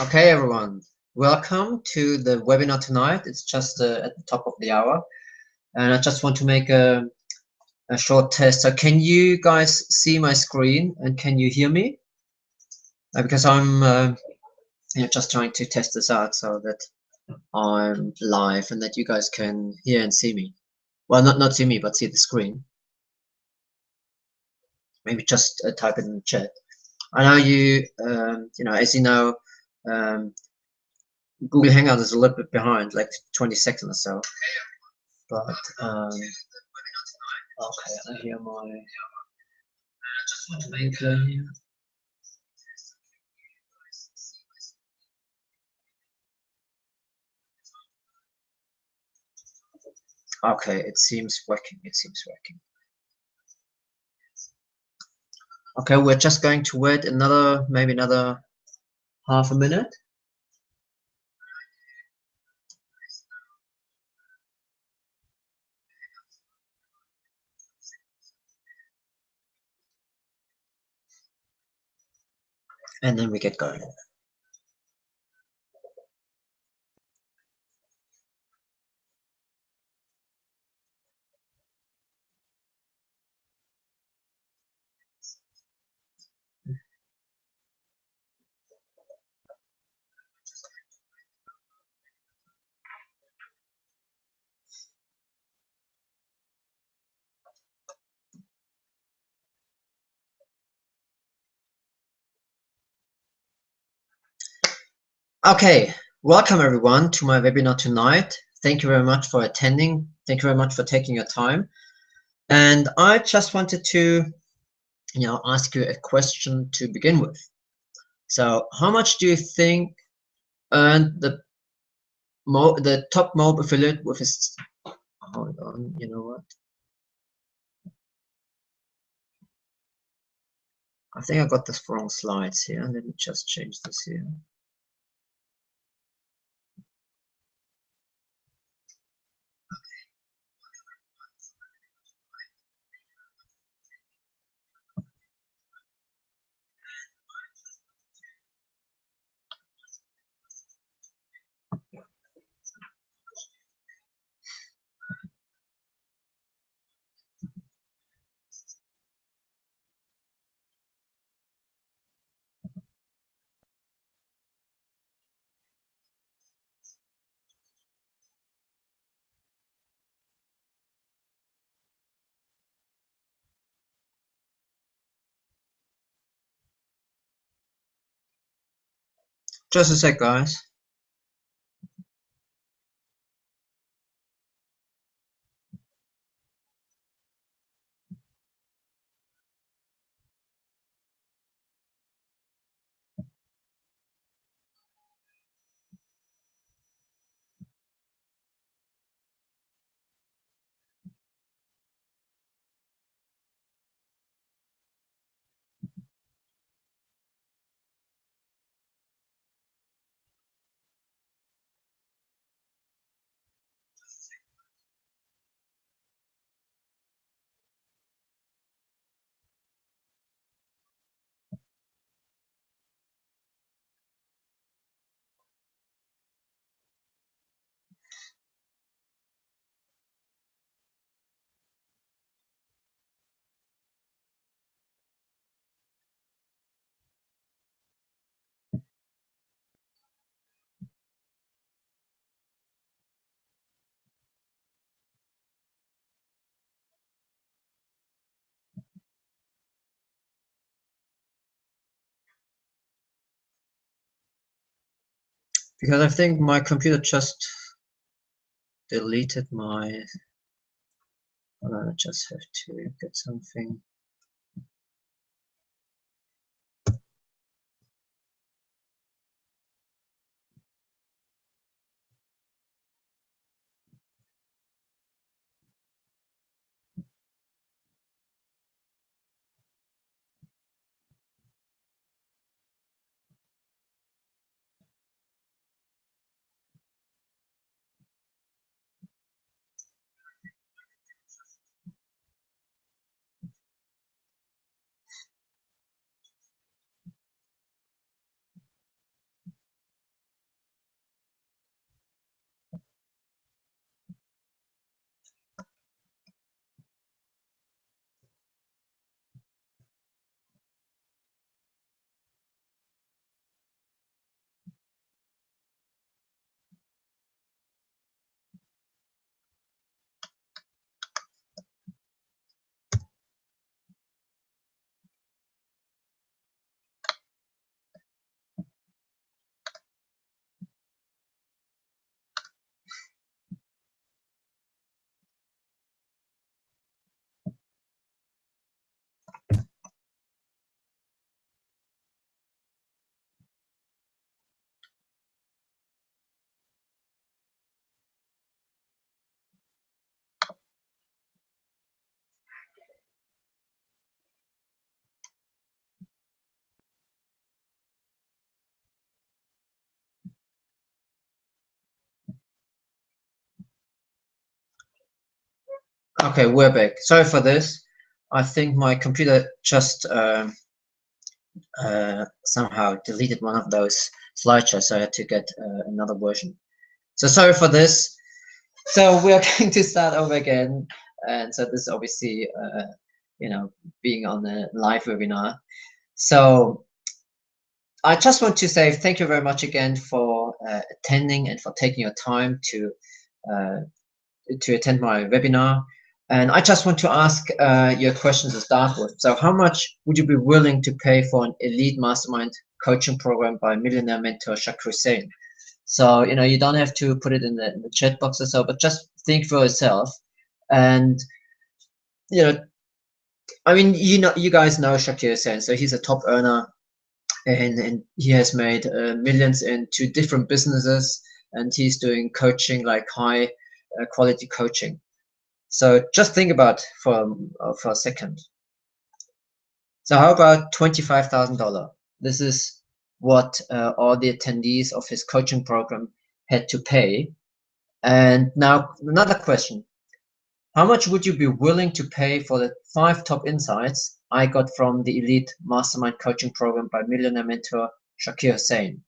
Okay, everyone, welcome to the webinar tonight. It's just at the top of the hour, and I just want to make a short test. So can you guys see my screen, and can you hear me? Because I'm just trying to test this out so that I'm live and that you guys can hear and see me. Well, not see me, but see the screen. Maybe just type it in the chat. I know you, as you know, Google Hangout is a little bit behind, like 20 seconds or so. But okay, I hear my replay here. Okay, it seems working. It seems working. Okay, we're just going to wait maybe another half a minute. And then we get going. Okay, welcome everyone to my webinar tonight. Thank you very much for attending. Thank you very much for taking your time. And I just wanted to, ask you a question to begin with. So, how much do you think earned the top mob affiliate with his? Hold on, you know what? I think I got the wrong slides here. Let me just change this here. Just a sec, guys. because I think my computer just deleted my. Hold on, I just have to get something. Okay, we're back. Sorry for this. I think my computer just somehow deleted one of those slideshows, so I had to get another version. So sorry for this. So we are going to start over again, and so this is obviously, you know, being on a live webinar. So I just want to say thank you very much again for attending and for taking your time uh, to attend my webinar. And I just want to ask your questions to start with. So how much would you be willing to pay for an elite mastermind coaching program by millionaire mentor Shakir Hussain? So, you know, you don't have to put it in the chat box or so, but just think for yourself. And, you know, I mean, you guys know Shakir Hussain. So he's a top earner, and he has made millions in 2 different businesses, and he's doing coaching, like high quality coaching. So just think about for a second. So how about $25,000? This is what all the attendees of his coaching program had to pay. And now another question: how much would you be willing to pay for the 5 top insights I got from the Elite Mastermind Coaching Program by millionaire mentor Shakir Hussain?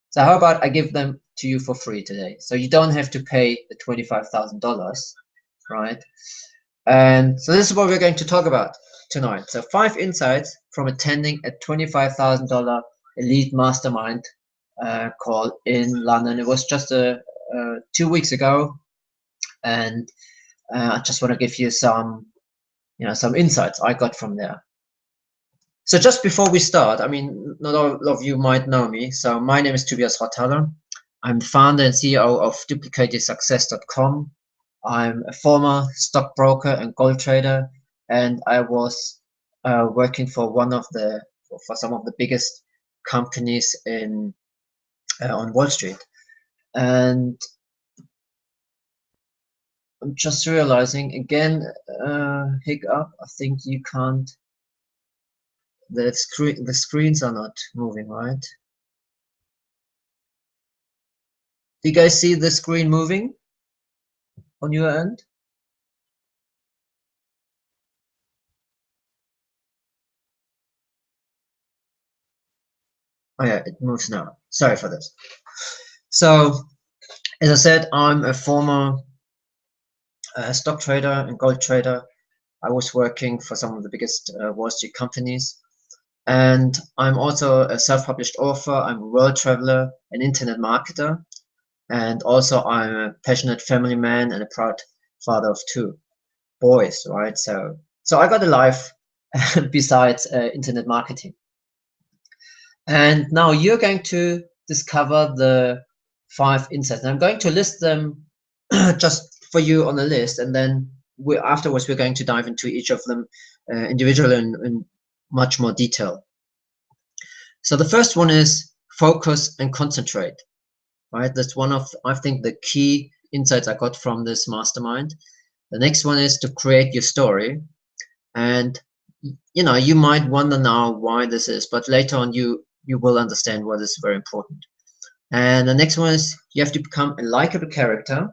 So how about I give them to you for free today? So you don't have to pay the $25,000, right? And so this is what we're going to talk about tonight. So 5 insights from attending a $25,000 Elite Mastermind call in London. It was just 2 weeks ago, and I just want to give you some, some insights I got from there. So just before we start, I mean, not all of you might know me. So my name is Tobias Rotthaler. I'm the founder and CEO of duplicatedsuccess.com. I'm a former stockbroker and gold trader, and I was working for some of the biggest companies in on Wall Street. And I'm just realizing again, hiccup. I think you can't. The screens are not moving, right? Do you guys see the screen moving on your end? Oh yeah, it moves now. Sorry for this. So, as I said, I'm a former stock trader and gold trader. I was working for some of the biggest Wall Street companies. And I'm also a self-published author. I'm a world traveler, an internet marketer, and also I'm a passionate family man and a proud father of 2 boys, right? So I got a life besides internet marketing. And now you're going to discover the 5 insights. And I'm going to list them just for you on the list, and then afterwards we're going to dive into each of them individually in much more detail. So the first one is focus and concentrate. Right, that's one of, I think, the key insights I got from this mastermind. The next one is to create your story. And you might wonder now why this is, but later on you will understand why this is very important. And the next one is you have to become a likable character.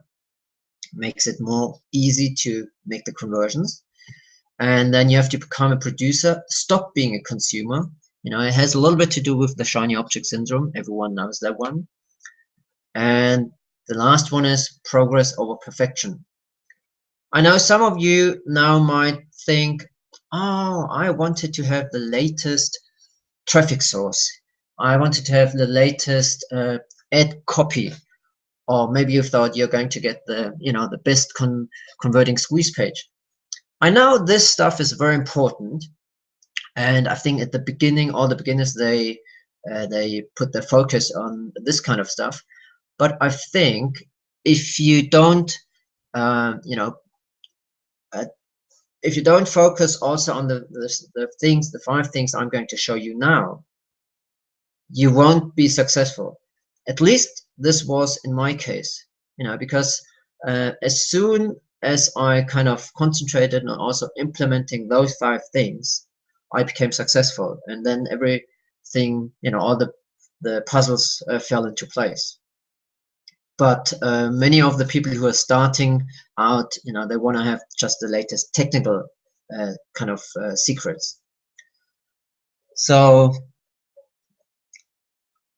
Makes it more easy to make the conversions. And then you have to become a producer. Stop being a consumer. It has a little bit to do with the shiny object syndrome. Everyone knows that one. And the last one is progress over perfection. I know some of you now might think, oh, I wanted to have the latest traffic source. I wanted to have the latest ad copy. Or maybe you thought you're going to get the best converting squeeze page. I know this stuff is very important. And I think at the beginning, all the beginners, they put their focus on this kind of stuff. But I think if you don't, if you don't focus also on the things, the 5 things I'm going to show you now, you won't be successful. At least this was in my case, because as soon as I kind of concentrated on also implementing those 5 things, I became successful, and then everything, all the puzzles fell into place. But many of the people who are starting out, they want to have just the latest technical kind of secrets. So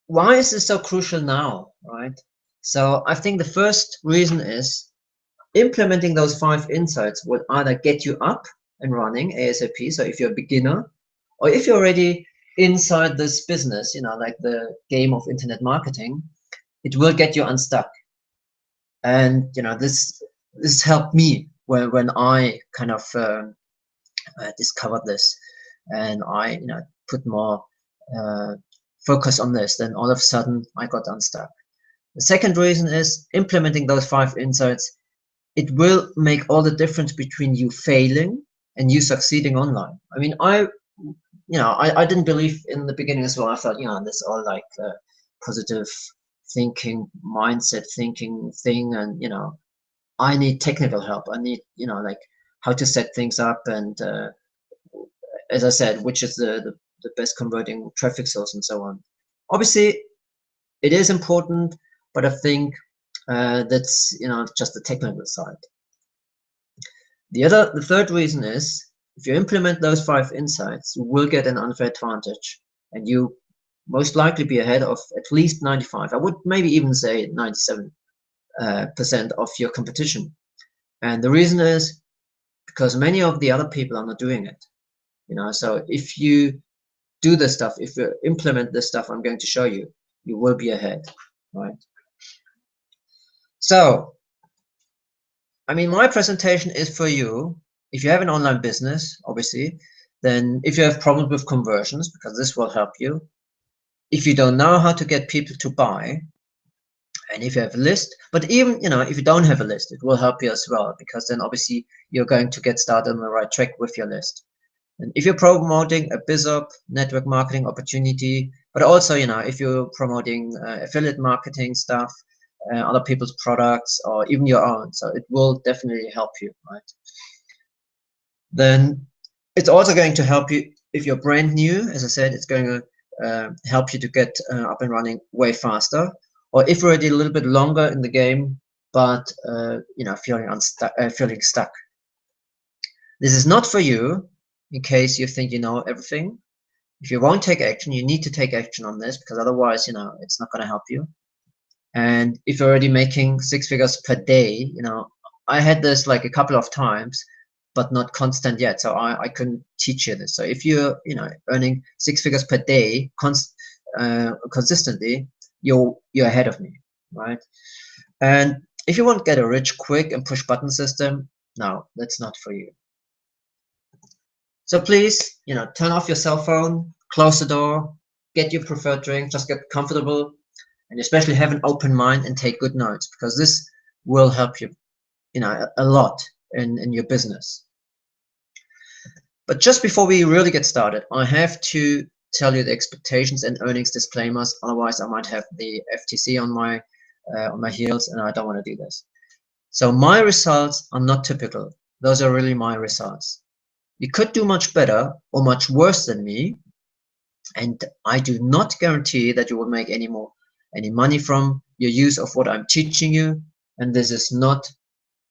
why is this so crucial now, right? So I think the first reason is implementing those 5 insights will either get you up and running ASAP. So if you're a beginner, or if you're already inside this business, like the game of internet marketing, it will get you unstuck. And this helped me when I kind of discovered this, and I put more focus on this. Then all of a sudden I got unstuck. The second reason is implementing those 5 insights. It will make all the difference between you failing and you succeeding online. I mean, I didn't believe in the beginning as well. I thought, this all like positive thinking, mindset thinking thing, and I need technical help. I need like how to set things up, and as I said, which is the best converting traffic source and so on. Obviously, it is important, but I think that's just the technical side. The third reason is, if you implement those 5 insights, you will get an unfair advantage, and you most likely be ahead of at least 95. I would maybe even say 97% of your competition. And the reason is because many of the other people are not doing it. So if you do this stuff, if you implement this stuff I'm going to show you, you will be ahead, right? So, I mean, my presentation is for you. If you have an online business, obviously, then if you have problems with conversions, because this will help you. If you don't know how to get people to buy, and if you have a list, but even if you don't have a list, it will help you as well, because then obviously you're going to get started on the right track with your list. And if you're promoting a BizOp network marketing opportunity, but also if you're promoting affiliate marketing stuff, other people's products, or even your own, so it will definitely help you, right? Then it's also going to help you if you're brand new. As I said, it's going to help you to get up and running way faster. Or if you're already a little bit longer in the game, but feeling stuck. This is not for you, in case you think you know everything. If you won't take action, you need to take action on this, because otherwise, it's not going to help you. And if you're already making 6 figures per day, I had this like a couple of times, but not constant yet. So I couldn't teach you this. So if you're, earning 6 figures per day consistently, you're ahead of me, right? And if you want to get a rich, quick, and push button system, no, that's not for you. So please, turn off your cell phone, close the door, get your preferred drink, just get comfortable, and especially have an open mind and take good notes, because this will help you, a lot in your business. But just before we really get started, I have to tell you the expectations and earnings disclaimers. Otherwise, I might have the FTC on my heels, and I don't want to do this. So my results are not typical. Those are really my results. You could do much better or much worse than me, and I do not guarantee that you will make any money from your use of what I'm teaching you. And this is not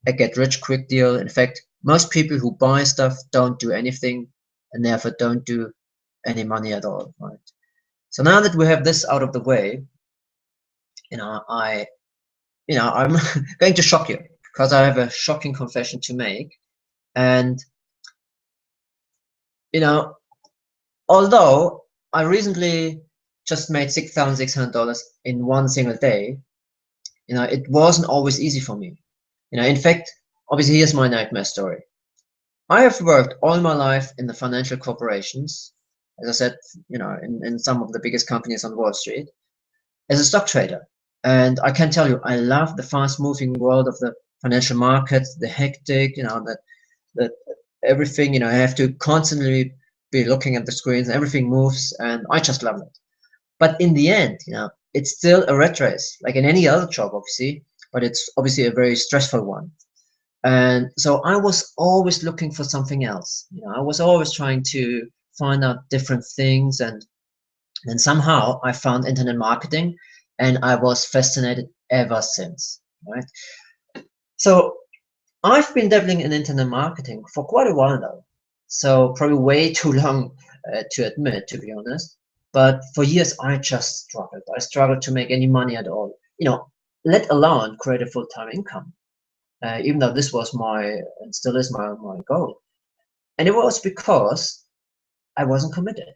a get-rich-quick deal. In fact, most people who buy stuff don't do anything and therefore don't do any money at all, right? So now that we have this out of the way, I'm going to shock you, because I have a shocking confession to make. And although I recently just made $6,600 in one single day, it wasn't always easy for me. In fact, obviously, here's my nightmare story. I have worked all my life in the financial corporations, as I said, in some of the biggest companies on Wall Street, as a stock trader. And I can tell you, I love the fast-moving world of the financial markets, the hectic, that everything, I have to constantly be looking at the screens, and everything moves, and I just love it. But in the end, it's still a rat race, like in any other job, obviously, but it's obviously a very stressful one. And so I was always looking for something else. I was always trying to find out different things, and then somehow I found internet marketing, and I was fascinated ever since, right? So I've been dabbling in internet marketing for quite a while now. So probably way too long to admit, to be honest. But for years, I just struggled. I struggled to make any money at all, let alone create a full-time income. Even though this was and still is my goal. And it was because I wasn't committed.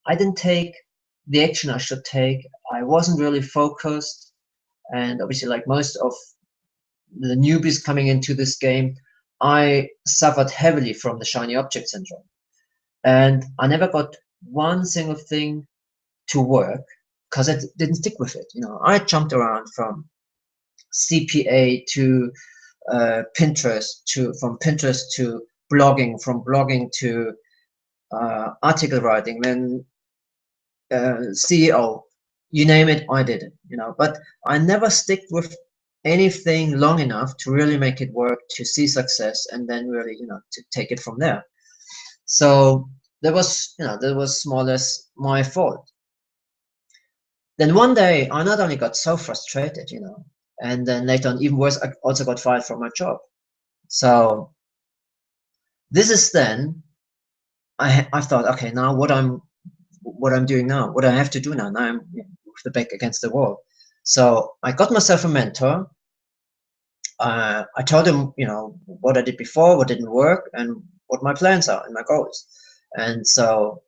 I didn't take the action I should take. I wasn't really focused. And obviously, like most of the newbies coming into this game, I suffered heavily from the shiny object syndrome. And I never got one single thing to work because I didn't stick with it. I jumped around from CPA to Pinterest, from Pinterest to blogging, from blogging to article writing, then CEO, you name it, I did it. But I never stick with anything long enough to really make it work, to see success, and then really, to take it from there. So that was more or less my fault. Then one day, I not only got so frustrated, and then later on, even worse, I also got fired from my job. So this is then, I thought, okay, now what I'm doing now, what I have to do now. Now I'm with the back against the wall. So I got myself a mentor. I told him, what I did before, what didn't work, and what my plans are and my goals. And so,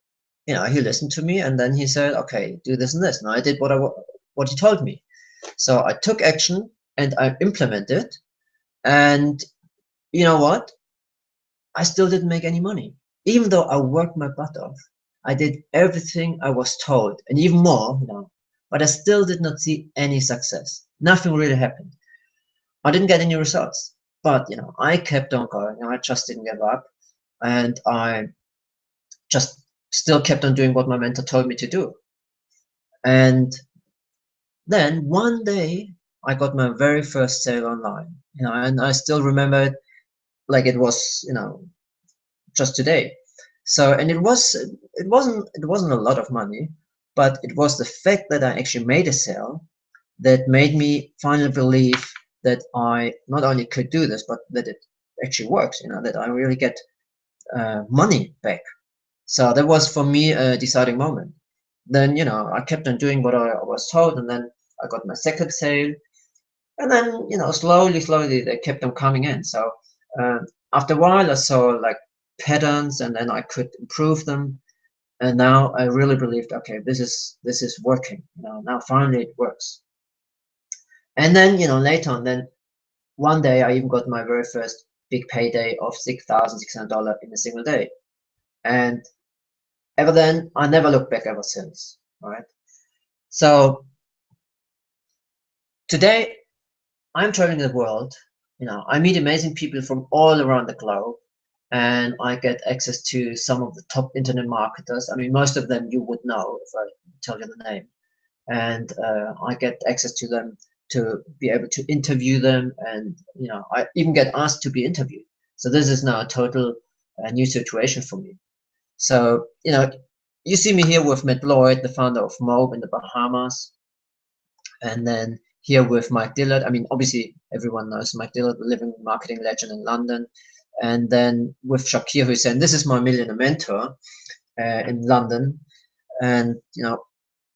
he listened to me, and then he said, okay, do this and this. And I did what he told me. So I took action and I implemented. And you know what? I still didn't make any money. Even though I worked my butt off, I did everything I was told and even more, but I still did not see any success. Nothing really happened. I didn't get any results, but I kept on going. I just didn't give up, and I just still kept on doing what my mentor told me to do. And then one day I got my very first sale online, and I still remember it like it was, just today. So, and it wasn't a lot of money, but it was the fact that I actually made a sale that made me finally believe that I not only could do this, but that it actually works, that I really get money back. So that was for me a deciding moment. Then, I kept on doing what I was told, and then I got my second sale, and then, slowly they kept on coming in. So after a while, I saw like patterns, and then I could improve them. And now I really believed, okay, this is working. Now finally it works. And then, later on, then one day I even got my very first big payday of $6,600 in a single day. And ever then, I never looked back ever since. All right. So today I'm traveling the world. I meet amazing people from all around the globe, and I get access to some of the top internet marketers. I mean, most of them you would know if I tell you the name. And I get access to them to be able to interview them, and I even get asked to be interviewed. So this is now a total new situation for me. So you see me here with Matt Lloyd, the founder of Mobe in the Bahamas, and then here with Mike Dillard. I mean, obviously everyone knows Mike Dillard, the living marketing legend in London. And then with Shakir Hussain, this is my millionaire mentor in London. And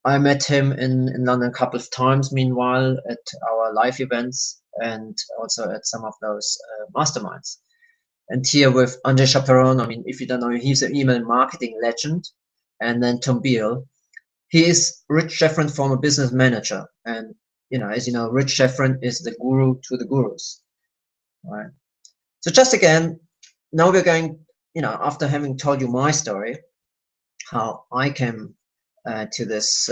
I met him in London a couple of times, meanwhile, at our live events and also at some of those masterminds. And here with André Chaperon, I mean, if you don't know, he's an email marketing legend. And then Tom Beal. He is Rich Schefren, former business manager. And, as you know, Rich Schefren is the guru to the gurus. All right. So just again, now we're going, after having told you my story, how I came to this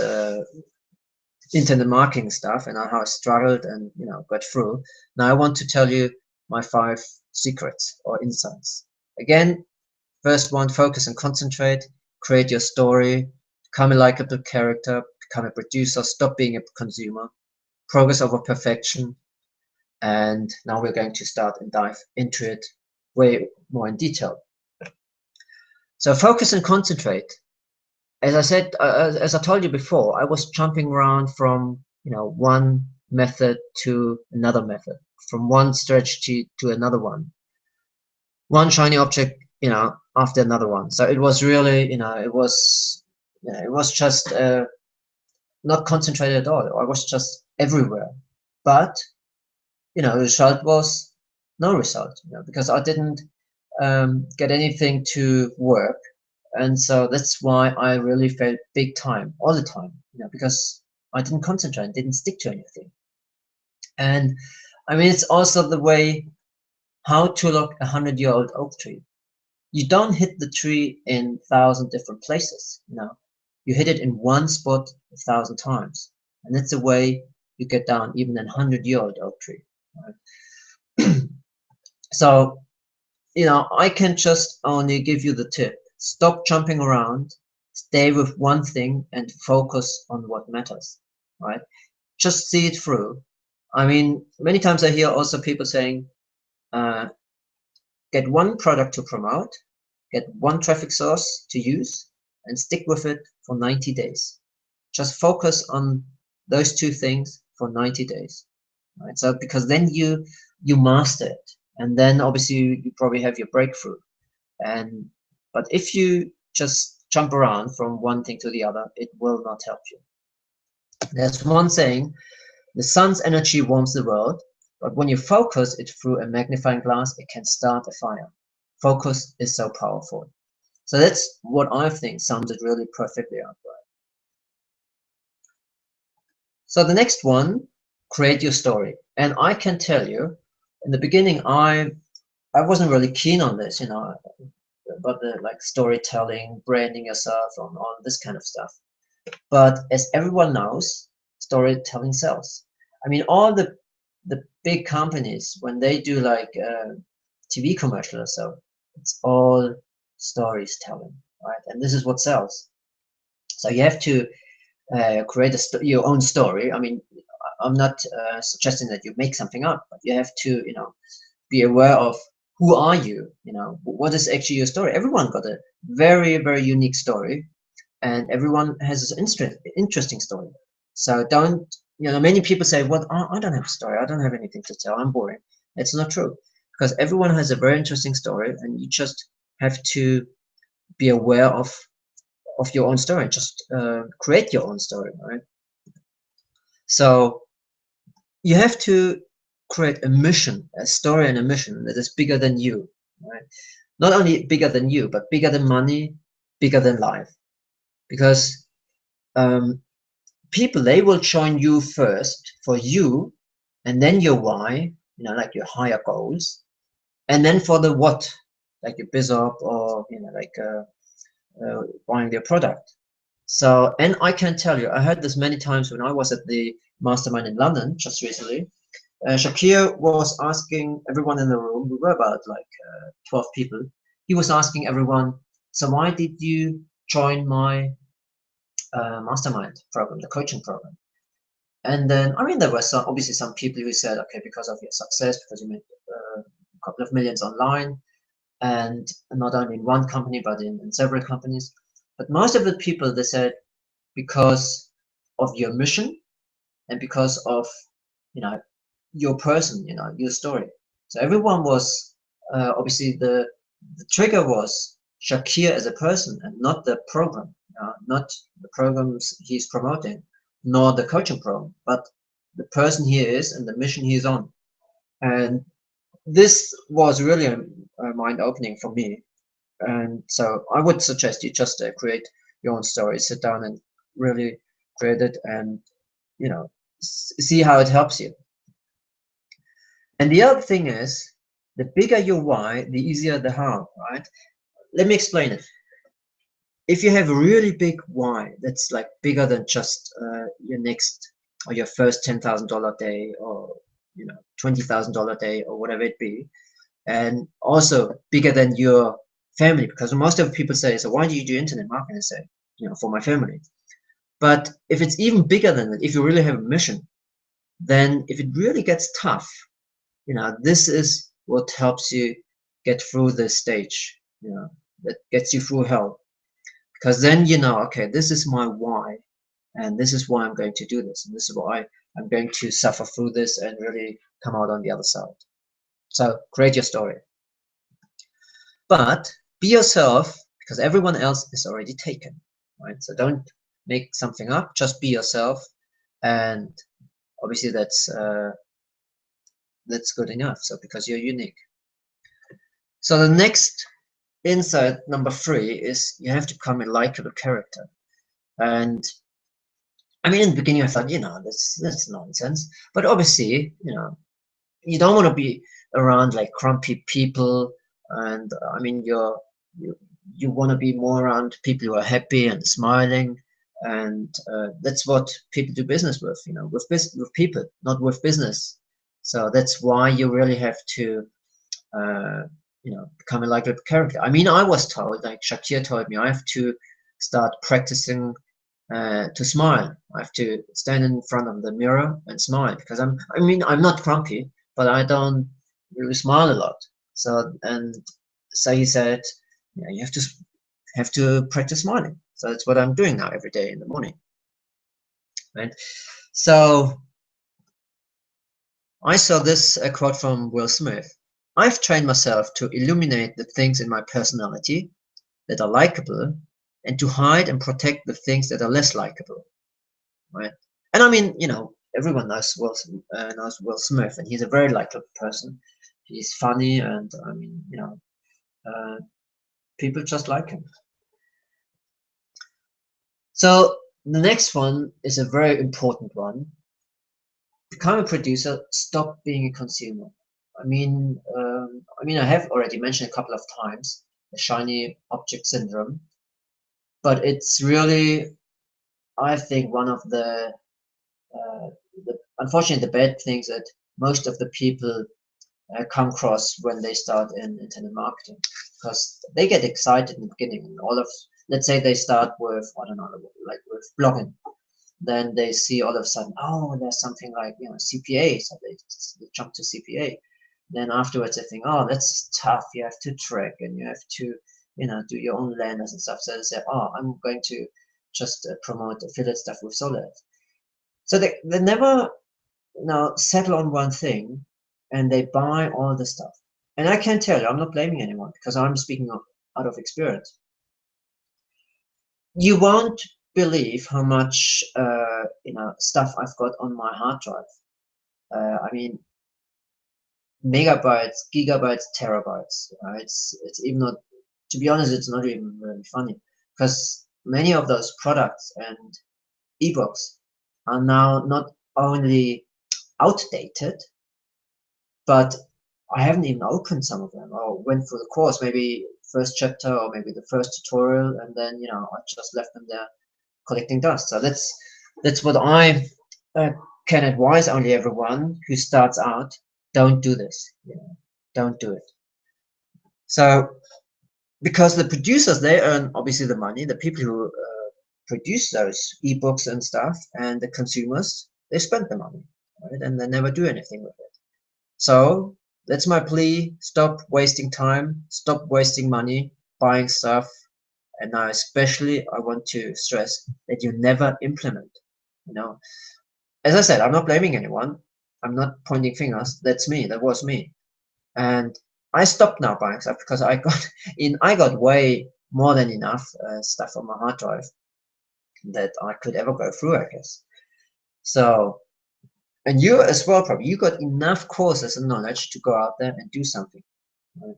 internet marketing stuff and how I struggled and got through. Now I want to tell you my 5 secrets or insights. Again, first one, focus and concentrate. Create your story. Become a likable character. Become a producer. Stop being a consumer. Progress over perfection. And now we're going to start and dive into it way more in detail. So focus and concentrate. As I said, as I told you before, I was jumping around from one method to another method, from one strategy to another one shiny object after another one. So it was really it was just not concentrated at all. I was just everywhere, but the result was no result, because I didn't get anything to work. And so that's why I really failed big time, all the time, because I didn't concentrate, didn't stick to anything. And I mean, it's also the way how to look a 100-year-old oak tree. You don't hit the tree in 1,000 different places, You hit it in one spot 1,000 times. And that's the way you get down even a 100-year-old oak tree. Right? So, I can just only give you the tip. Stop jumping around, stay with one thing and focus on what matters, right? Just see it through. I mean, many times I hear also people saying, get one product to promote, get one traffic source to use, and stick with it for 90 days. Just focus on those 2 things for 90 days, right? So because then you master it, and then obviously you probably have your breakthrough. But if you just jump around from one thing to the other, it will not help you. There's one saying, the sun's energy warms the world, but when you focus it through a magnifying glass, it can start a fire. Focus is so powerful. So that's what I think sums it really perfectly up. Right? So the next one, create your story. And I can tell you, in the beginning, I wasn't really keen on this, about the storytelling, branding yourself, on this kind of stuff. But as everyone knows, storytelling sells. I mean, all the big companies, when they do TV commercial or so, it's all stories telling, right? And this is what sells. So you have to create your own story. I mean, I'm not suggesting that you make something up, but you have to, be aware of who are you, what is actually your story. Everyone got a very, very unique story, and everyone has an interesting story. So don't, many people say, well, I don't have a story. I don't have anything to tell. I'm boring. It's not true, because everyone has a very interesting story, and you just have to be aware of your own story. Just create your own story, right? So you have to create a mission, a story and a mission that is bigger than you, right? Not only bigger than you, but bigger than money, bigger than life. Because people, they will join you first for you, and then your why, like your higher goals, and then for the what, like your biz op or buying their product. So, and I can tell you, I heard this many times when I was at the Mastermind in London just recently. Shakir was asking everyone in the room, we were about like 12 people, he was asking everyone, so why did you join my Mastermind program, the coaching program? And then, I mean, there were some, obviously some people who said, okay, because of your success, because you made a couple of millions online, and not only in one company, but in several companies. But most of the people, they said, because of your mission and because of, you know, your person, you know, your story. So everyone was, obviously the trigger was Shakir as a person and not the program, not the programs he's promoting, nor the coaching program, but the person he is and the mission he is on. And this was really a mind opening for me. And so I would suggest you just create your own story, sit down and really create it, and you know, see how it helps you. And the other thing is, the bigger your why, the easier the how, right? Let me explain it. If you have a really big why that's like bigger than just your next or your first $10,000 day, or you know, $20,000 day, or whatever it be, and also bigger than your family, because most of the people say, so why do you do internet marketing? I say, you know, for my family. But if it's even bigger than that, if you really have a mission, then if it really gets tough, you know, this is what helps you get through this stage, you know, that gets you through hell. Because then you know, okay, this is my why, and this is why I'm going to do this, and this is why I'm going to suffer through this and really come out on the other side. So create your story. But be yourself, because everyone else is already taken, right? So don't make something up, just be yourself. And obviously that's good enough. So because you're unique. So the next insight, number 3, is you have to become a likable character. And I mean, in the beginning, I thought, you know, that's nonsense. But obviously, you know, you don't want to be around like grumpy people, and I mean, you want to be more around people who are happy and smiling, and that's what people do business with, you know, with people, not with business. So that's why you really have to uh, you know, become a likable character. I mean, I was told, like Shakir told me, I have to start practicing to smile. I have to stand in front of the mirror and smile, because I mean, I'm not grumpy, but I don't really smile a lot. So, and so he said, yeah, you have to practice smiling. So that's what I'm doing now every day in the morning, right? So I saw this quote from Will Smith. I've trained myself to illuminate the things in my personality that are likable, and to hide and protect the things that are less likable, right? And I mean, you know, everyone knows Will Smith, and he's a very likable person. He's funny, and I mean, you know, people just like him. So the next one is a very important one. Become a producer. Stop being a consumer. I have already mentioned a couple of times the shiny object syndrome, but it's really, I think, one of uh, unfortunately the bad things that most of the people come across when they start in internet marketing, because they get excited in the beginning, and let's say they start with, I don't know, like with blogging, then they see all of a sudden, oh, there's something like, you know, CPA, so they jump to CPA. Then afterwards they think, oh, that's tough, you have to track, and you have to, you know, do your own landers and stuff. So they say, oh, I'm going to just promote affiliate stuff with Solid. So they never now settle on one thing, and they buy all the stuff. And I can tell you, I'm not blaming anyone, because I'm speaking out of experience. You won't believe how much you know, stuff I've got on my hard drive. I mean, megabytes, gigabytes, terabytes. It's even not. To be honest, it's not even really funny, because many of those products and ebooks are now not only outdated, but I haven't even opened some of them, or went through the course, maybe first chapter or maybe the first tutorial, and then, you know, I just left them there collecting dust. So that's what I can advise only everyone who starts out. Don't do this. Don't do it. So because the producers, they earn obviously the money, the people who produce those ebooks and stuff, and the consumers, they spend the money, right? And they never do anything with it. So that's my plea. Stop wasting time, stop wasting money buying stuff. And now especially I want to stress that you never implement. As I said, I'm not blaming anyone, I'm not pointing fingers. That's me, that was me. And I stopped now buying stuff because I got way more than enough stuff on my hard drive that I could ever go through, I guess. So, and you as well, probably you got enough courses and knowledge to go out there and do something. Right?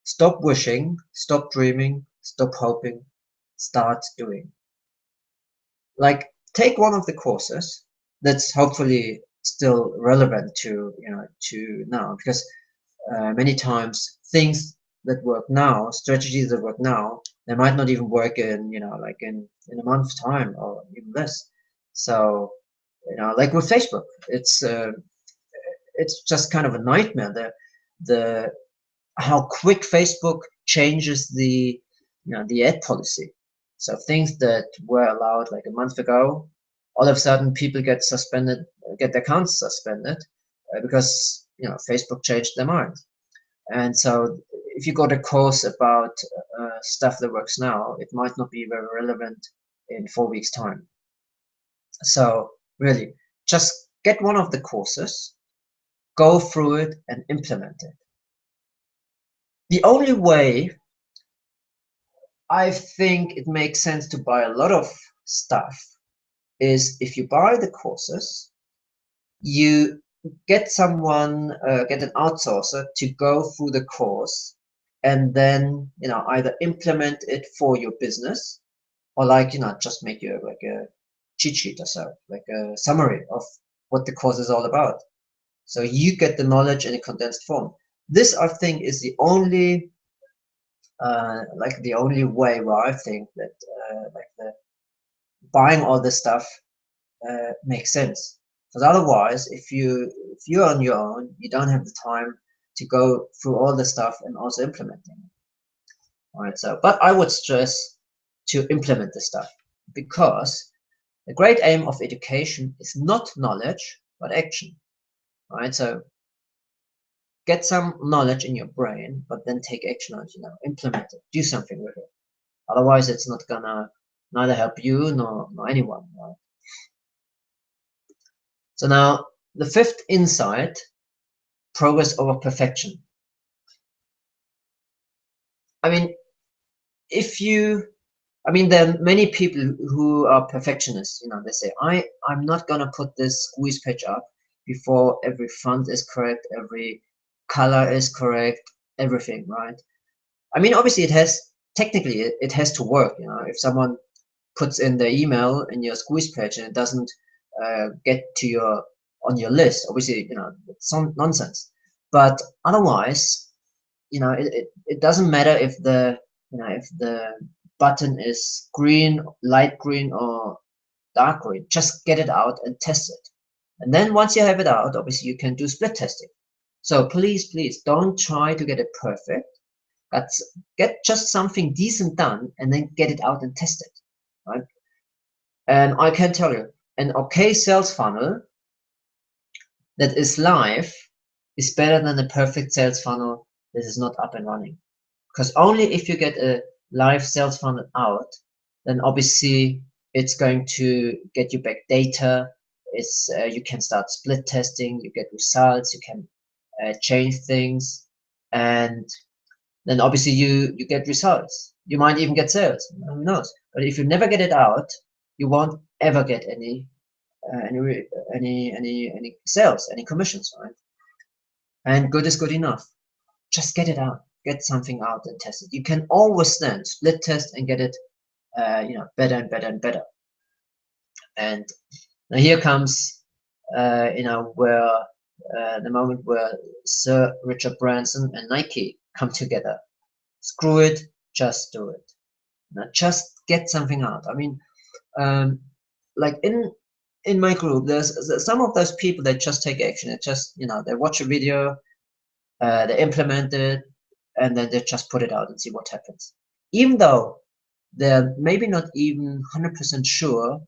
Stop wishing, stop dreaming, stop hoping, start doing. Like, take one of the courses that's hopefully still relevant to now, because many times things that work now, strategies that work now, they might not even work in like in a month's time or even less. So like with Facebook, it's just kind of a nightmare. The how quick Facebook changes the the ad policy. So things that were allowed like a month ago, all of a sudden people get suspended, get their accounts suspended because Facebook changed their mind. And so if you got a course about stuff that works now, it might not be very relevant in 4 weeks' time. So really, just get one of the courses, go through it and implement it. The only way I think it makes sense to buy a lot of stuff is if you buy the courses, you get someone, get an outsourcer to go through the course and then either implement it for your business or just make you like a cheat sheet or so, like a summary of what the course is all about. So you get the knowledge in a condensed form. This, I think, is the only the only way where I think that buying all this stuff makes sense. Because otherwise, if you're on your own, you don't have the time to go through all the stuff and also implementing it. All right. So, but I would stress to implement the stuff, because the great aim of education is not knowledge but action. All right. So get some knowledge in your brain, but then take action on it. Implement it. Do something with it. Otherwise, it's not gonna neither help you nor anyone. Right? So now the fifth insight: progress over perfection. I mean, there are many people who are perfectionists. They say, I'm not gonna put this squeeze page up before every font is correct, every color is correct, everything, right? I mean, obviously technically it has to work. If someone puts in the email in your squeeze page and it doesn't get to on your list, obviously it's some nonsense. But otherwise, it doesn't matter if the button is green, light green, or dark green. Just get it out and test it. And then once you have it out, obviously you can do split testing. So please don't try to get it perfect. Get just something decent done and then get it out and test it, right? And I can tell you, an okay sales funnel that is live is better than a perfect sales funnel that is not up and running. Because only if you get a live sales funnel out, then obviously it's going to get you back data. You can start split testing, you get results, you can change things, and then obviously you get results. You might even get sales. Who knows? But if you never get it out, you won't ever get any sales, any commissions, right? And good is good enough. Just get it out. Get something out and test it. You can always then split test and get it, better and better and better. And now here comes, where the moment where Sir Richard Branson and Nike come together. Screw it, just do it. Now just get something out. I mean, like in my group, there's some of those people that just take action. It just, you know, they watch a video, they implement it, and then they just put it out and see what happens. Even though they're maybe not even 100% sure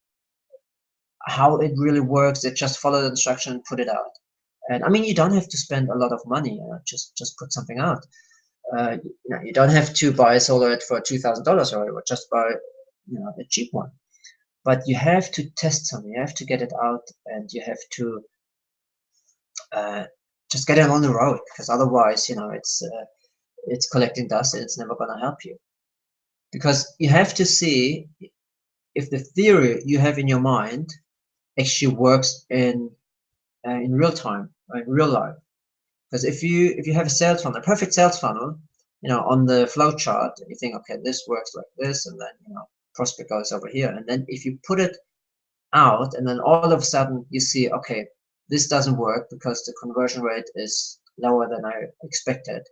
how it really works, they just follow the instruction and put it out. And I mean, you don't have to spend a lot of money. Just put something out. You don't have to buy a solar ad for $2,000 or whatever. Just buy, you know, a cheap one. But you have to test something. You have to get it out, and you have to just get it on the road, because otherwise, you know, it's collecting dust and it's never going to help you. Because you have to see if the theory you have in your mind actually works in real time, in real life. Because if you have a sales funnel, a perfect sales funnel, you know, on the flow chart, you think, okay, this works like this, and then, you know, prospect goes over here, and then if you put it out, and then all of a sudden you see, okay, this doesn't work because the conversion rate is lower than I expected,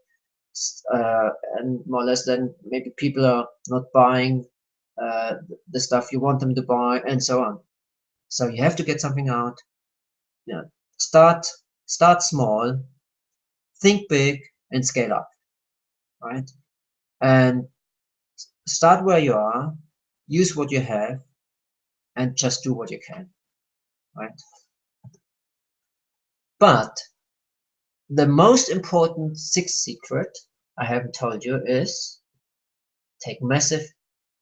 and more or less then maybe people are not buying the stuff you want them to buy, and so on. So you have to get something out. You know, start small, think big, and scale up, right? And start where you are, use what you have, and just do what you can, right? But the most important sixth secret I haven't told you is take massive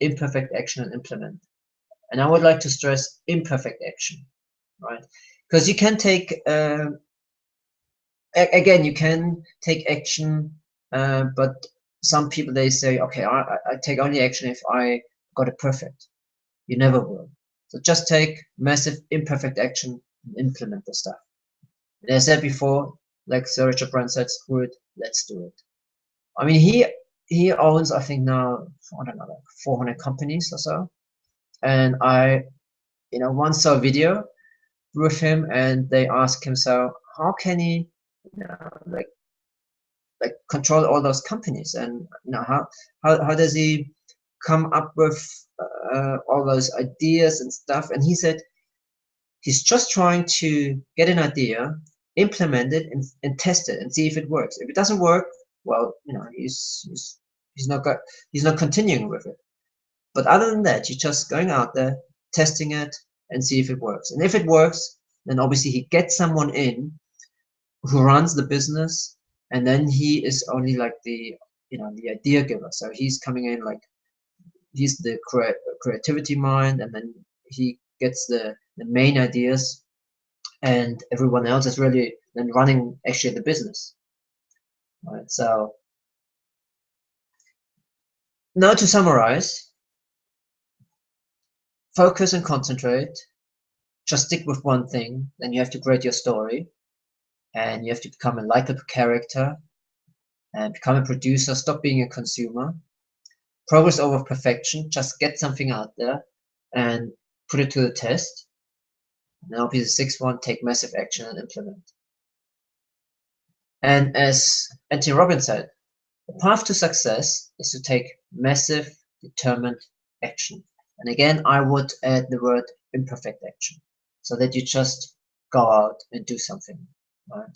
imperfect action and implement. And I would like to stress imperfect action, right? Because you can take, again, you can take action, but some people, they say, okay, I take only action if I got it perfect. You never will. So just take massive imperfect action and implement the stuff. And as I said before, like Sir Richard Branson said, screw it, let's do it. I mean, he owns, I think now, I don't know, like 400 companies or so. And I, you know, once saw a video with him, and they asked him, so how can he, you know, like control all those companies, and, you know, how does he come up with all those ideas and stuff? And he said he's just trying to get an idea, implement it, and test it and see if it works. If it doesn't work, well, you know, he's not continuing with it. But other than that, you're just going out there, testing it, and see if it works. And if it works, then obviously he gets someone in who runs the business, and then he is only like the, you know, the idea giver. So he's coming in like he's the creativity mind, and then he gets the main ideas, and everyone else is really then running actually the business. Right. So now to summarize, focus and concentrate. Just stick with one thing. Then you have to create your story, and you have to become a likable character and become a producer. Stop being a consumer. Progress over perfection. Just get something out there and put it to the test. And that'll be the sixth one. Take massive action and implement. And as Anthony Robbins said, the path to success is to take massive, determined action. And again, I would add the word imperfect action, so that you just go out and do something, right?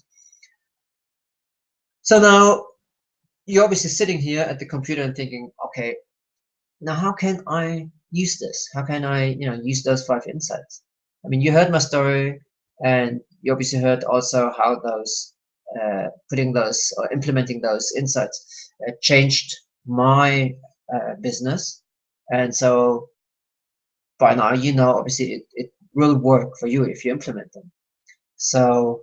So now you're obviously sitting here at the computer and thinking, okay, now how can I use this? How can I, you know, use those 5 insights? I mean, you heard my story, and you obviously heard also how those putting those or implementing those insights changed my business. And so by now, you know, obviously it will work for you if you implement them. So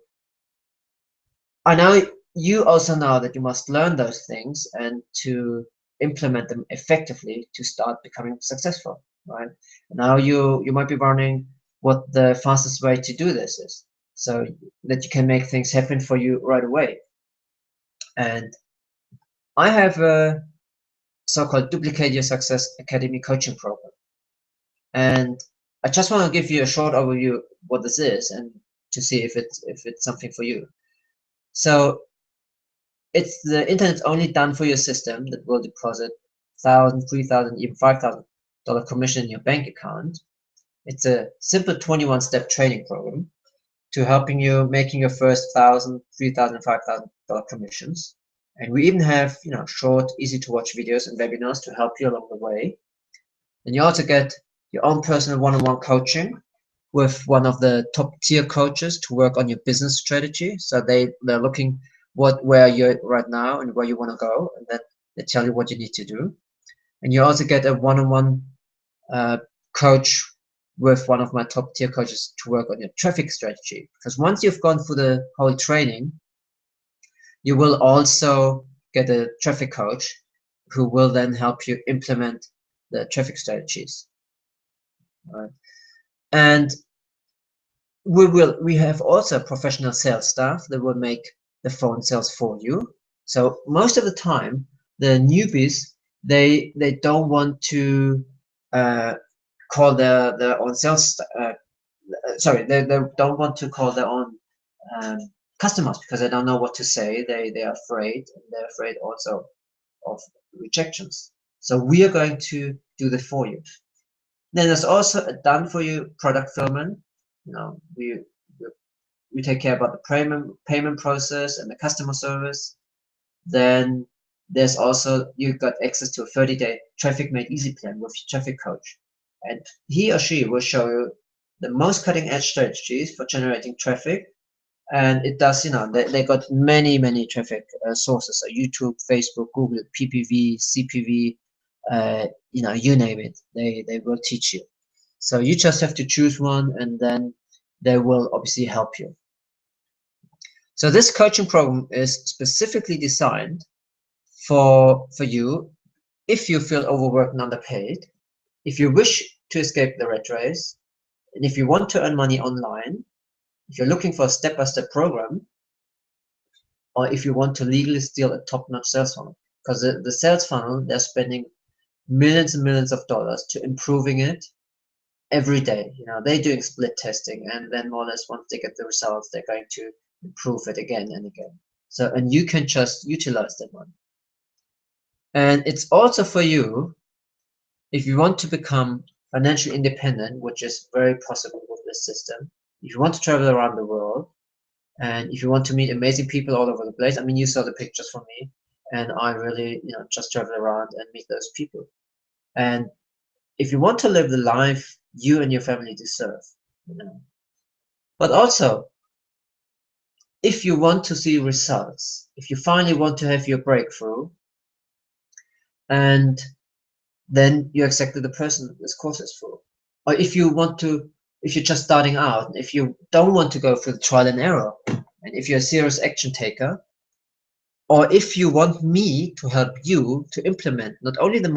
I know you also know that you must learn those things and to implement them effectively to start becoming successful, right? Now you might be wondering what the fastest way to do this is, so that you can make things happen for you right away. And I have a so-called Duplicate Your Success Academy coaching program. And I just want to give you a short overview what this is, and to see if it's something for you. So it's the internet's only done for your system that will deposit 1,000, 3,000, even 5,000 commission in your bank account. It's a simple 21-step training program to helping you making your first $1,000, $3,000, $5,000 commissions. And we even have, short, easy to watch videos and webinars to help you along the way. And you also get your own personal one-on-one coaching with one of the top tier coaches to work on your business strategy. So they're looking where you're right now and where you want to go, and then they tell you what you need to do. And you also get a one-on-one coach with one of my top tier coaches to work on your traffic strategy. Because once you've gone through the whole training, you will also get a traffic coach who will then help you implement the traffic strategies. Right. And we have also professional sales staff that will make the phone sales for you. So most of the time, the newbies, they don't want to call their own sales. They don't want to call their own customers because they don't know what to say. They are afraid, and they're afraid also of rejections. So we are going to do that for you. Then there's also a done for you product fulfillment. We take care about the payment process and the customer service. Then there's also, you've got access to a 30-day traffic made easy plan with your traffic coach. And he or she will show you the most cutting edge strategies for generating traffic. And it does, they got many traffic sources. So YouTube, Facebook, Google, PPV, CPV, you name it, they will teach you. So you just have to choose one, and then they will obviously help you. So this coaching program is specifically designed for you if you feel overworked and underpaid, if you wish to escape the rat race, and if you want to earn money online, if you're looking for a step-by-step program, or if you want to legally steal a top-notch sales funnel. Because the sales funnel, they're spending millions and millions of dollars to improving it every day. They're doing split testing, and then more or less once they get the results, they're going to improve it again and again. So, and you can just utilize that one. And it's also for you if you want to become financially independent, which is very possible with this system. If you want to travel around the world, and if you want to meet amazing people all over the place. I mean, you saw the pictures from me, and I really, just travel around and meet those people. And if you want to live the life you and your family deserve, but also if you want to see results, if you finally want to have your breakthrough, and then you're exactly the person that this course is for. Or if you're just starting out, if you don't want to go through the trial and error, and if you're a serious action taker, or if you want me to help you to implement not only the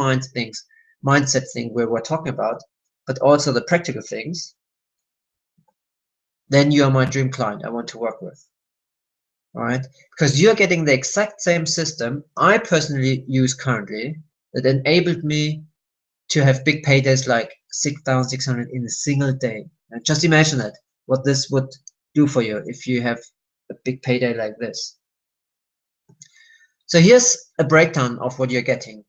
mindset thing where we're talking about, but also the practical things, then you are my dream client I want to work with. All right? Because you're getting the exact same system I personally use currently that enabled me to have big paydays like 6,600 in a single day. And just imagine that, what this would do for you if you have a big payday like this. So here's a breakdown of what you're getting.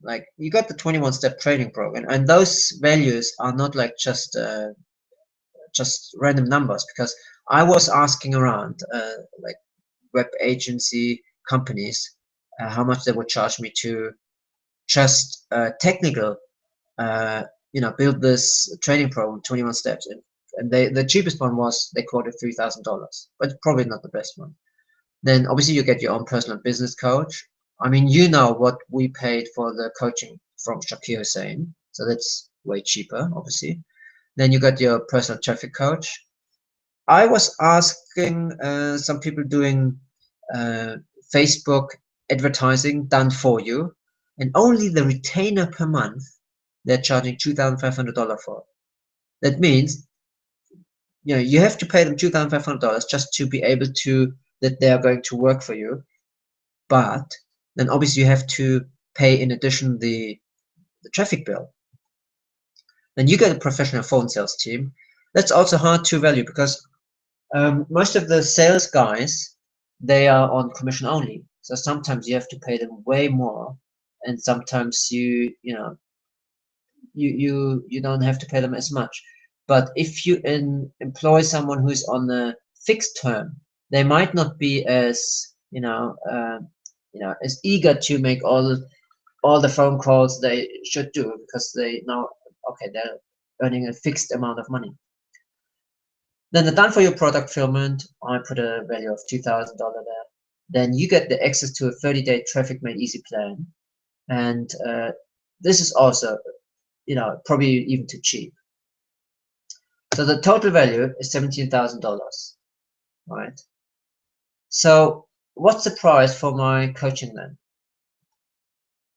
Like, you got the 21-step training program, and those values are not like just random numbers, because I was asking around like web agency companies how much they would charge me to just technical build this training program, 21 steps, and the cheapest one was, they quoted $3,000, but probably not the best one. Then obviously you get your own personal business coach. I mean, what we paid for the coaching from Shakir Hussain, so that's way cheaper, obviously. Then you got your personal traffic coach. I was asking some people doing Facebook advertising done for you, and only the retainer per month they're charging $2,500 for. That means you have to pay them $2,500 just to be able to, that they are going to work for you. But then obviously you have to pay in addition the traffic bill. Then you get a professional phone sales team. That's also hard to value, because most of the sales guys, they are on commission only. So sometimes you have to pay them way more, and sometimes you don't have to pay them as much. But if you employ someone who's on a fixed term, they might not be as as eager to make all the phone calls they should do, because they know, okay, they're earning a fixed amount of money. Then the done for you product fulfillment, I put a value of $2,000 there. Then you get the access to a 30-day traffic made easy plan, and this is also probably even too cheap. So the total value is $17,000, right? So what's the price for my coaching then?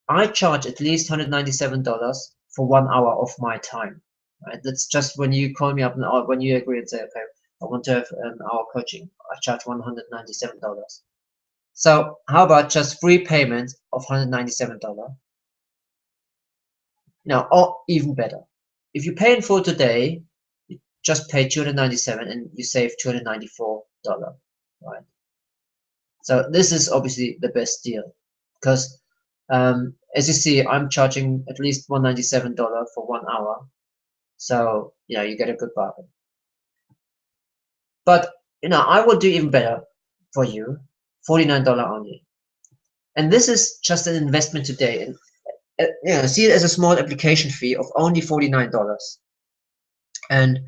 I charge at least $197 for 1 hour of my time, right? That's just when you call me up or when you agree and say, okay, I want to have an hour coaching, I charge $197. So how about just free payment of $197? Now, or even better, if you pay in full today, you just pay $297 and you save $294, right? So this is obviously the best deal, because as you see, I'm charging at least $197 for 1 hour. So you get a good bargain. But I will do even better for you, $49 only. And this is just an investment today. And see it as a small application fee of only $49. And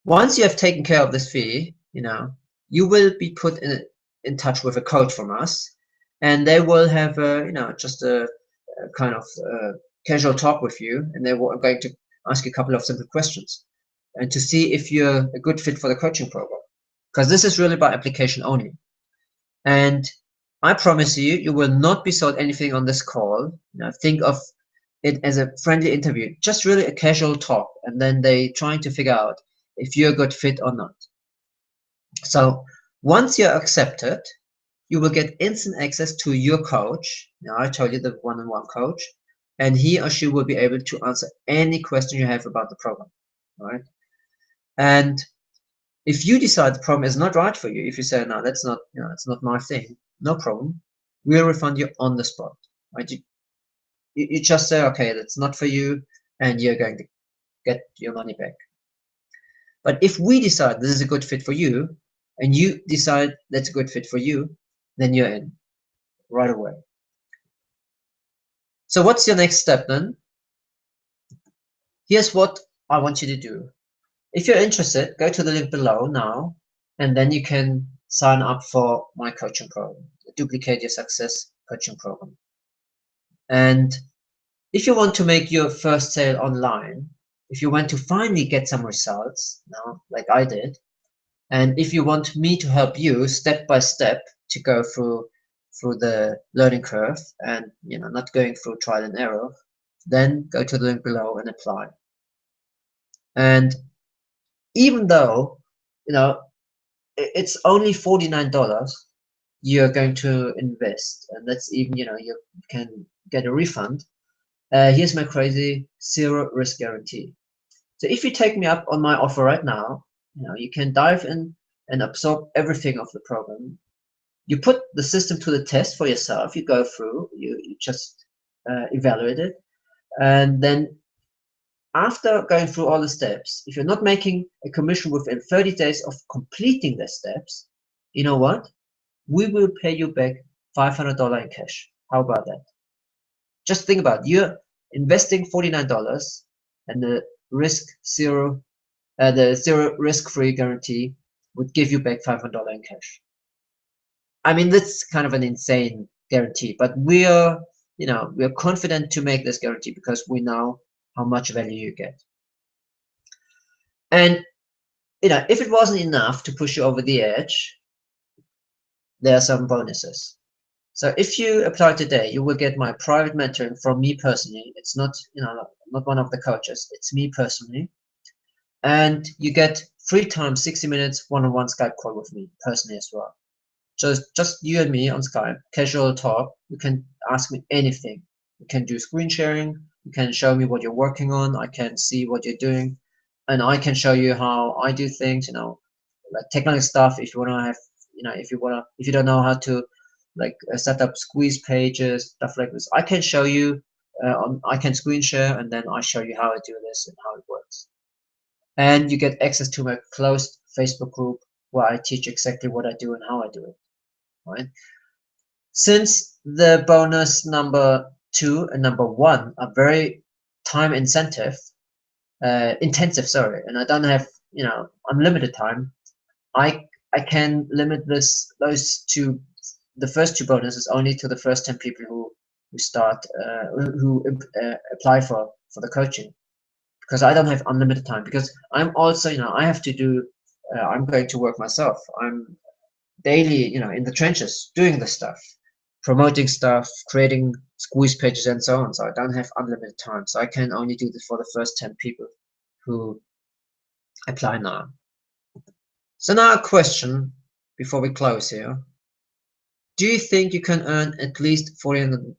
once you have taken care of this fee, you will be put in touch with a coach from us, and they will have just a kind of casual talk with you, and they are going to ask you a couple of simple questions and to see if you're a good fit for the coaching program, because this is really by application only. And I promise you will not be sold anything on this call. Think of it as a friendly interview, just really a casual talk, and then they trying to figure out if you're a good fit or not. So once you're accepted, you will get instant access to your coach. Now, I told you the one-on-one coach, and he or she will be able to answer any question you have about the program, right? And if you decide the program is not right for you, if you say, no, that's not, it's not my thing, no problem, we'll refund you on the spot, right? You just say, okay, that's not for you, and you're going to get your money back. But if we decide this is a good fit for you, and you decide that's a good fit for you, then you're in right away. So what's your next step then? Here's what I want you to do. If you're interested, go to the link below now, and then you can sign up for my coaching program, the Duplicate Your Success coaching program. And if you want to make your first sale online, if you want to finally get some results, like I did, and if you want me to help you step by step to go through the learning curve and not going through trial and error, then go to the link below and apply. And even though it's only $49 you're going to invest, and that's even you can get a refund, here's my crazy 0 risk guarantee. So if you take me up on my offer right now, you can dive in and absorb everything of the program. You put the system to the test for yourself. You go through, you just evaluate it, and then after going through all the steps, if you're not making a commission within 30 days of completing the steps, you know what? We will pay you back $500 in cash. How about that? Just think about it. You're investing $49, and the zero risk-free guarantee would give you back $500 in cash. I mean, that's kind of an insane guarantee, but we are confident to make this guarantee because we know how much value you get. And if it wasn't enough to push you over the edge, there are some bonuses. So if you apply today, you will get my private mentoring from me personally. It's not not one of the coaches, it's me personally. And you get 3 times 60 minutes one-on-one Skype call with me personally as well. Just you and me on Skype, casual talk. You can ask me anything. You can do screen sharing. You can show me what you're working on. I can see what you're doing, and I can show you how I do things. Like technical stuff. If you want to have, if you don't know how to set up squeeze pages, stuff like this, I can show you I can screen share, and then I show you how I do this and how it works. And you get access to my closed Facebook group where I teach exactly what I do and how I do it. Right? Since the bonus number 2 and number 1 are very time intensive, and I don't have unlimited time, I can limit the first 2 bonuses only to the first 10 people who start who apply for the coaching, because I don't have unlimited time, because I'm also I have to do I'm going to work myself. I'm daily in the trenches doing the stuff, promoting stuff, creating squeeze pages and so on. So I don't have unlimited time, so I can only do this for the first 10 people who apply now. So now a question before we close here. Do you think you can earn at least $49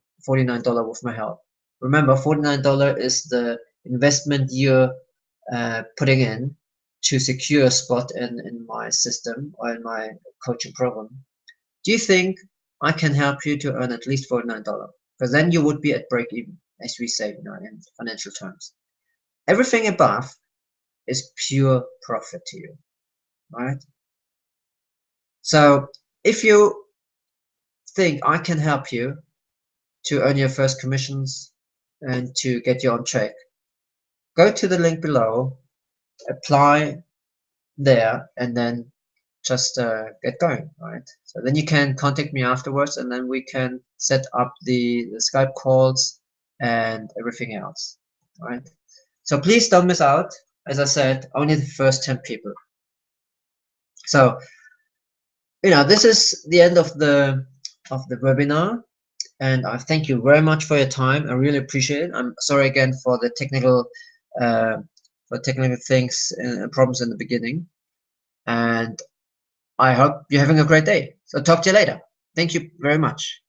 with my help? Remember, $49 is the investment you're putting in to secure a spot in my system or in my coaching program. Do you think I can help you to earn at least $49? Because then you would be at break even, as we say in financial terms. Everything above is pure profit to you, right? So if you think I can help you to earn your first commissions and to get you on track, go to the link below, apply there, and then just get going, right? So then you can contact me afterwards, and then we can set up the Skype calls and everything else, right? So please don't miss out. As I said, only the first 10 people. So this is the end of the webinar, and I thank you very much for your time. I really appreciate it. I'm sorry again for the technical things and problems in the beginning, and I hope you're having a great day. So talk to you later. Thank you very much.